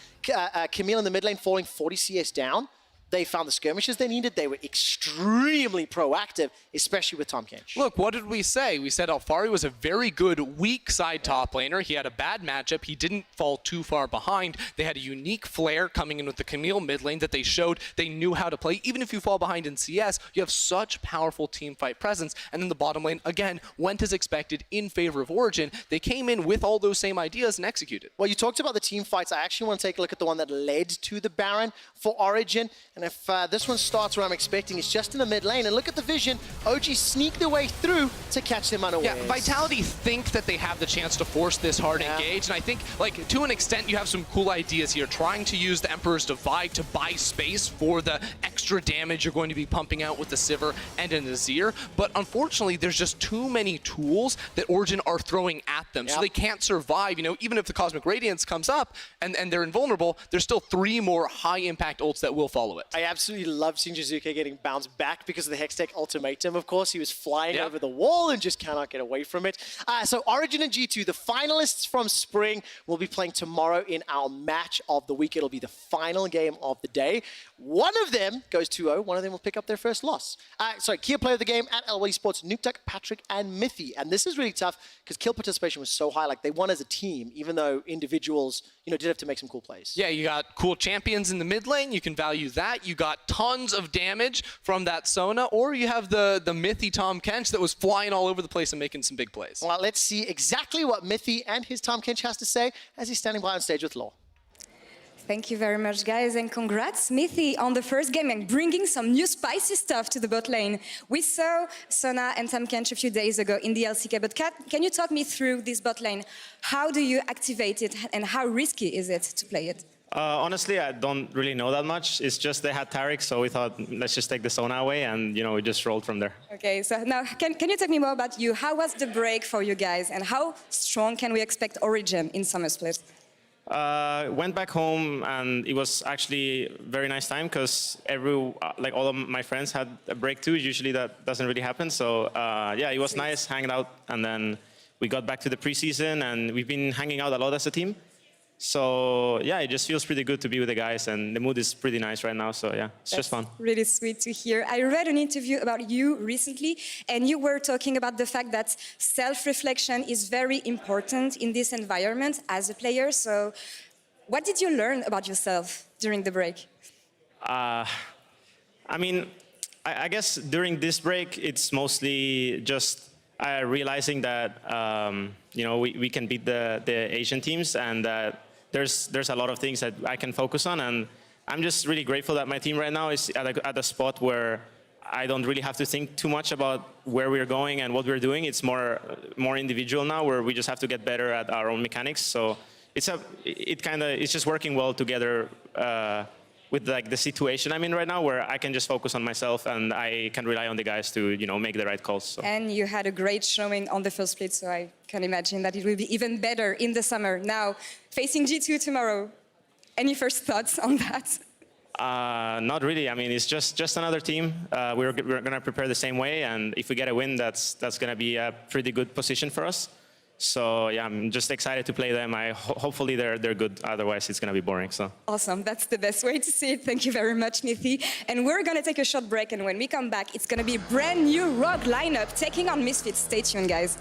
Camille in the mid lane falling 40 CS down, They found the skirmishes they needed. They were extremely proactive, especially with Tahm Kench. Look, what did we say? We said Alfari was a very good weak side top laner. He had a bad matchup. He didn't fall too far behind. They had a unique flair coming in with the Camille mid lane that they showed they knew how to play. Even if you fall behind in CS, you have such powerful team fight presence. And then the bottom lane, again, went as expected in favor of Origen. They came in with all those same ideas and executed. Well, you talked about the team fights. I actually want to take a look at the one that led to the Baron for Origen. And if this one starts where I'm expecting, it's just in the mid lane. And look at the vision. OG sneak their way through to catch them unawares. Yeah, Vitality think that they have the chance to force this hard engage. And I think, like, to an extent, you have some cool ideas here. Trying to use the Emperor's Divide to buy space for the extra damage you're going to be pumping out with the Sivir and an Azir. But unfortunately, there's just too many tools that Origen are throwing at them. So they can't survive. You know, even if the Cosmic Radiance comes up and they're invulnerable, there's still 3 more high-impact ults that will follow it. I absolutely love seeing Jizuke getting bounced back because of the Hextech ultimatum, of course. He was flying over the wall and just cannot get away from it. So Origen and G2, the finalists from Spring, will be playing tomorrow in our match of the week. It'll be the final game of the day. One of them goes 2-0. One of them will pick up their first loss. Sorry, key player of the game at LY Sports, Nukeduck, Patrick, and Mithy. And this is really tough because kill participation was so high. Like, they won as a team, even though individuals, you know, did have to make some cool plays. Yeah, you got cool champions in the mid lane. You can value that. You got tons of damage from that Sona, or you have the Mithy Tahm Kench that was flying all over the place and making some big plays. Well, let's see exactly what Mithy and his Tahm Kench has to say as he's standing by on stage with Law. Thank you very much, guys, and congrats, Mithy, on the first game and bringing some new spicy stuff to the bot lane. We saw Sona and Tahm Kench a few days ago in the LCK, but can you talk me through this bot lane? How do you activate it, and how risky is it to play it? Honestly, I don't really know that much. It's just they had Taric, so we thought, let's just take the Sona away, and, you know, we just rolled from there. Okay, so now, can you tell me more about you? How was the break for you guys, and how strong can we expect Origen in Summer Split? Went back home, and it was actually a very nice time because like all of my friends had a break too. Usually that doesn't really happen. So yeah, it was nice hanging out, and then we got back to the preseason, and we've been hanging out a lot as a team. So yeah, it just feels pretty good to be with the guys, and the mood is pretty nice right now. So yeah, it's just fun. Really sweet to hear. I read an interview about you recently, and you were talking about the fact that self-reflection is very important in this environment as a player. So what did you learn about yourself during the break? I mean, I guess during this break, it's mostly just realizing that you know, we can beat the Asian teams, and that there's a lot of things that I can focus on, and I'm just really grateful that my team right now is at a spot where I don't really have to think too much about where we're going and what we're doing. It's more individual now, where we just have to get better at our own mechanics. So it's just working well together with like the situation I'm in right now, where I can just focus on myself and I can rely on the guys to, you know, make the right calls. So. And you had a great showing on the first split, so I can imagine that it will be even better in the summer. Now, facing G2 tomorrow, any first thoughts on that? Not really. I mean, it's just another team. We're going to prepare the same way, and if we get a win, that's going to be a pretty good position for us. So yeah, I'm just excited to play them. Hopefully they're good. Otherwise, it's going to be boring. So awesome. That's the best way to see it. Thank you very much, Mithy. And we're going to take a short break. And when we come back, it's going to be a brand new Rogue lineup taking on Misfits. Stay tuned, guys.